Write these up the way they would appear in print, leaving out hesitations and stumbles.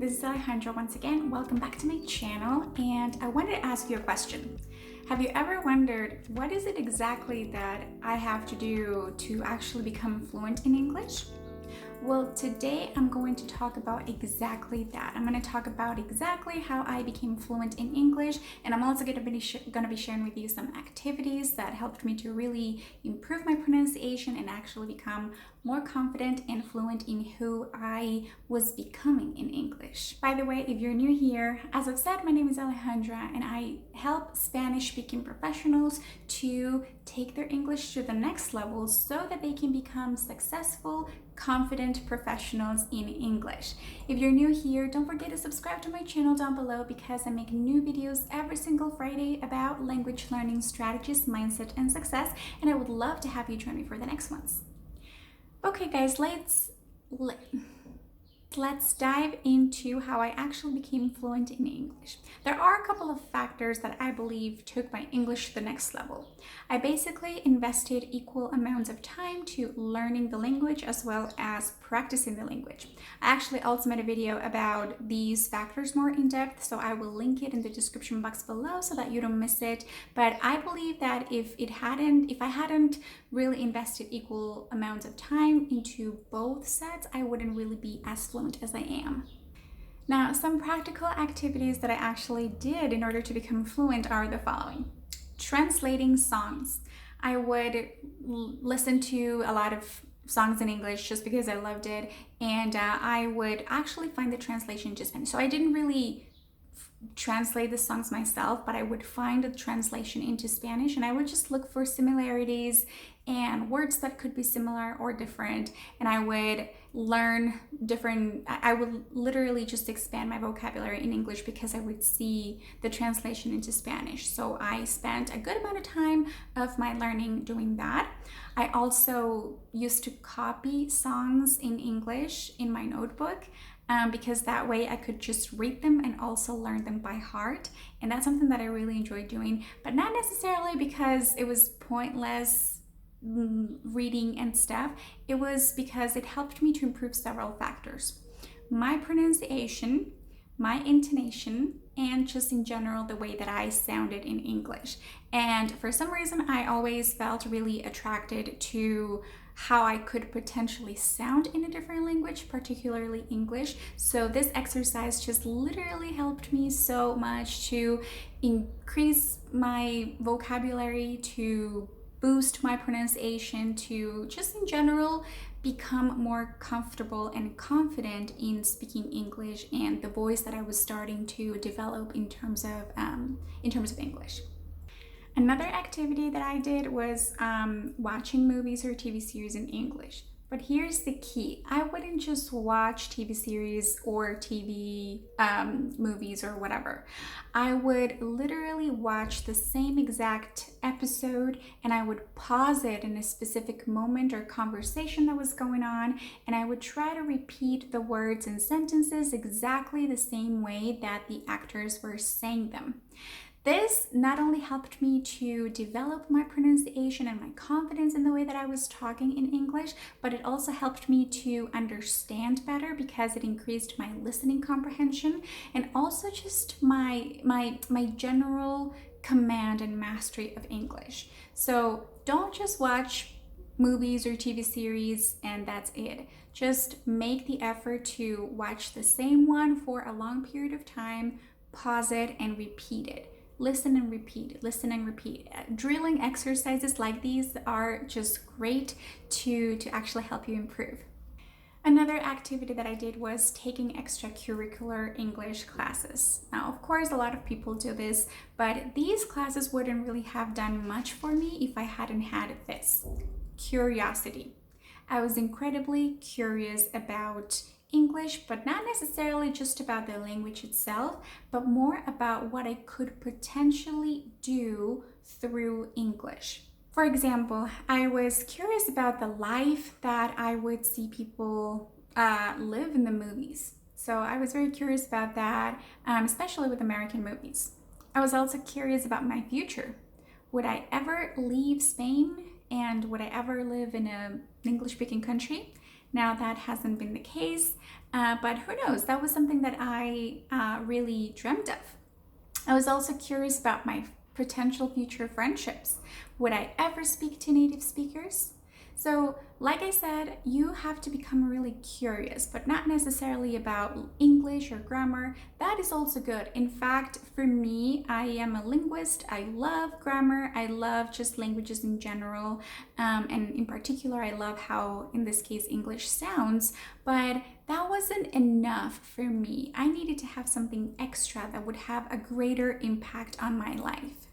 this is Alejandra once again. Welcome back to my channel, and I wanted to ask you a question. Have you ever wondered what is it exactly that I have to do to actually become fluent in English? Well, today I'm going to talk about exactly that. I'm going to talk about exactly how I became fluent in English, and I'm also going to be sharing with you some activities that helped me to really improve my pronunciation and actually become more confident and fluent in who I was becoming in English. By the way, if you're new here, as I've said, my name is Alejandra, and I help Spanish-speaking professionals to take their English to the next level so that they can become successful, confident professionals in English. If you're new here, don't forget to subscribe to my channel down below because I make new videos every single Friday about language learning strategies, mindset, and success, and I would love to have you join me for the next ones. Okay guys, let's dive into how I actually became fluent in English. There are a couple of factors that I believe took my English to the next level. I basically invested equal amounts of time to learning the language as well as practicing the language. I actually also made a video about these factors more in depth, so I will link it in the description box below so that you don't miss it. But I believe that if I hadn't really invested equal amounts of time into both sets, I wouldn't really be as fluent as I am. Now, some practical activities that I actually did in order to become fluent are the following. Translating songs. I would listen to a lot of songs in English just because I loved it, and I would actually find the translation to Spanish. So I didn't really translate the songs myself, but I would find the translation into Spanish, and I would just look for similarities and words that could be similar or different, and I would learn I would literally just expand my vocabulary in English because I would see the translation into Spanish. So I spent a good amount of time of my learning doing that. I also used to copy songs in English in my notebook, because that way I could just read them and also learn them by heart. And that's something that I really enjoyed doing, but not necessarily because it was pointless reading and stuff. It was because it helped me to improve several factors: my pronunciation, my intonation, and just in general the way that I sounded in English. And for some reason I always felt really attracted to how I could potentially sound in a different language, particularly English. So this exercise just literally helped me so much to increase my vocabulary, to boost my pronunciation, to just in general become more comfortable and confident in speaking English and the voice that I was starting to develop in terms of English. Another activity that I did was watching movies or TV series in English. But here's the key. I wouldn't just watch TV series or TV movies or whatever. I would literally watch the same exact episode, and I would pause it in a specific moment or conversation that was going on, and I would try to repeat the words and sentences exactly the same way that the actors were saying them. This not only helped me to develop my pronunciation and my confidence in the way that I was talking in English, but it also helped me to understand better because it increased my listening comprehension and also just my general command and mastery of English. So don't just watch movies or TV series and that's it. Just make the effort to watch the same one for a long period of time, pause it, and repeat it. Listen and repeat, listen and repeat. Drilling exercises like these are just great to actually help you improve. Another activity that I did was taking extracurricular English classes. Now, of course, a lot of people do this, but these classes wouldn't really have done much for me if I hadn't had this: curiosity. I was incredibly curious about English, but not necessarily just about the language itself, but more about what I could potentially do through English. For example, I was curious about the life that I would see people live in the movies. So I was very curious about that, especially with American movies. I was also curious about my future. Would I ever leave Spain, and would I ever live in an English-speaking country? Now that hasn't been the case, but who knows? That was something that I really dreamt of. I was also curious about my potential future friendships. Would I ever speak to native speakers? So, like I said, you have to become really curious, but not necessarily about English or grammar. That is also good. In fact, for me, I am a linguist. I love grammar. I love just languages in general. And in particular, I love how, in this case, English sounds. But that wasn't enough for me. I needed to have something extra that would have a greater impact on my life.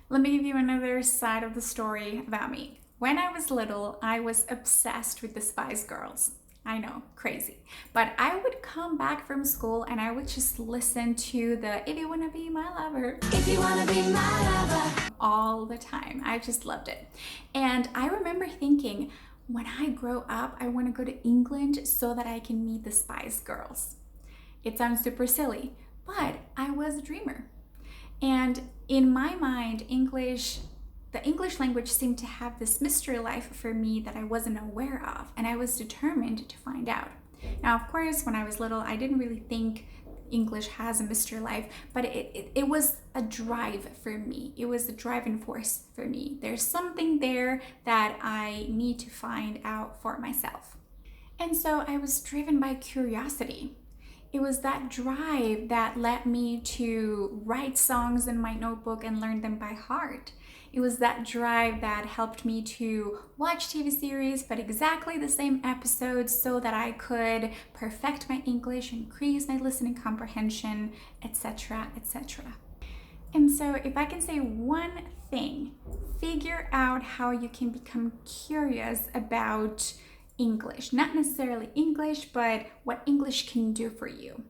Let me give you another side of the story about me. When I was little, I was obsessed with the Spice Girls. I know, crazy. But I would come back from school and I would just listen to the "If You Wanna Be My Lover," "If You Wanna Be My Lover," all the time. I just loved it. And I remember thinking, when I grow up, I want to go to England so that I can meet the Spice Girls. It sounds super silly, but I was a dreamer. And in my mind, the English language seemed to have this mystery life for me that I wasn't aware of, and I was determined to find out. Now, of course, when I was little, I didn't really think English has a mystery life, but it was a drive for me. It was a driving force for me. There's something there that I need to find out for myself. And so I was driven by curiosity. It was that drive that led me to write songs in my notebook and learn them by heart. It was that drive that helped me to watch TV series, but exactly the same episodes so that I could perfect my English, increase my listening comprehension, etc., etc. And so if I can say one thing, figure out how you can become curious about English, not necessarily English, but what English can do for you.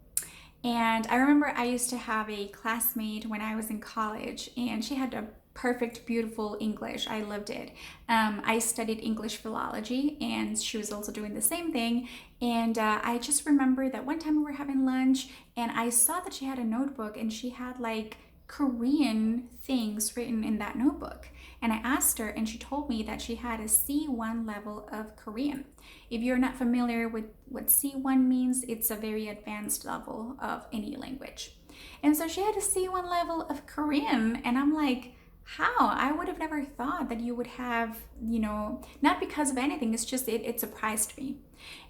And I remember I used to have a classmate when I was in college, and she had a perfect, beautiful English. I loved it. I studied English philology, and she was also doing the same thing. And I just remember that one time we were having lunch, and I saw that she had a notebook, and she had like Korean things written in that notebook. And I asked her, and she told me that she had a C1 level of Korean. If you're not familiar with what C1 means, it's a very advanced level of any language. And so she had a C1 level of Korean, and I'm like, how? I would have never thought that you would have, not because of anything, it's just it surprised me.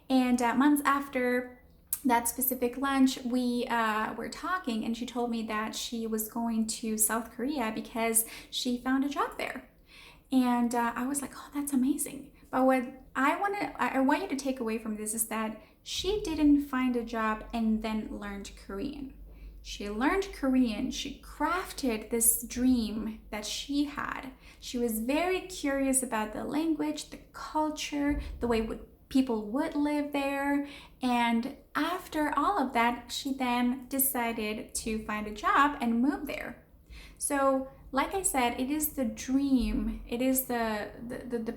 And months after that specific lunch, we were talking, and she told me that she was going to South Korea because she found a job there. And I was like, oh, that's amazing. But what I want you to take away from this is that she didn't find a job and then learned Korean. She learned Korean. She crafted this dream that she had. She was very curious about the language, the culture, the way people would live there. And after all of that, she then decided to find a job and move there. So, like I said, it is the dream, it is the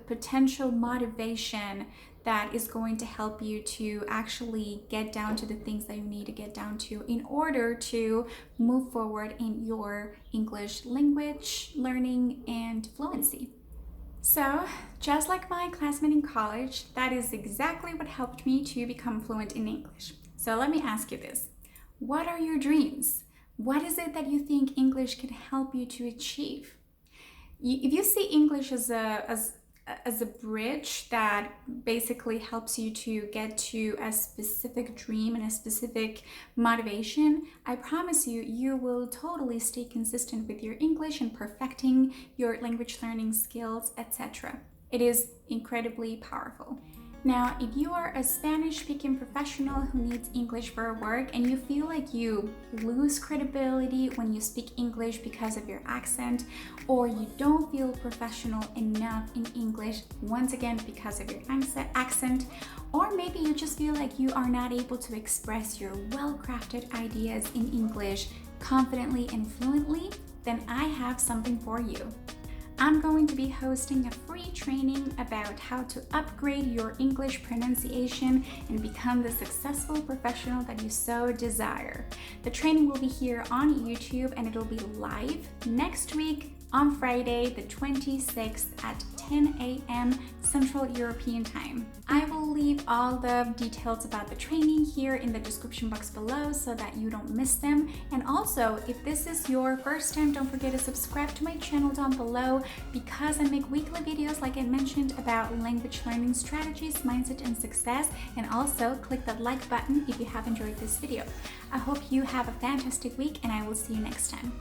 potential motivation that is going to help you to actually get down to the things that you need to get down to in order to move forward in your English language learning and fluency. So, just like my classmate in college, that is exactly what helped me to become fluent in English. So let me ask you this. What are your dreams? What is it that you think English can help you to achieve? If you see English as a bridge that basically helps you to get to a specific dream and a specific motivation, I promise you, you will totally stay consistent with your English and perfecting your language learning skills, etc. It is incredibly powerful. Now, if you are a Spanish-speaking professional who needs English for work and you feel like you lose credibility when you speak English because of your accent, or you don't feel professional enough in English, once again because of your accent, or maybe you just feel like you are not able to express your well-crafted ideas in English confidently and fluently, then I have something for you. I'm going to be hosting a free training about how to upgrade your English pronunciation and become the successful professional that you so desire. The training will be here on YouTube, and it'll be live next week on Friday, the 26th at 10 a.m. Central European Time. I will leave all the details about the training here in the description box below so that you don't miss them. And also, if this is your first time, don't forget to subscribe to my channel down below because I make weekly videos, like I mentioned, about language learning strategies, mindset, and success. And also click that like button if you have enjoyed this video. I hope you have a fantastic week, and I will see you next time.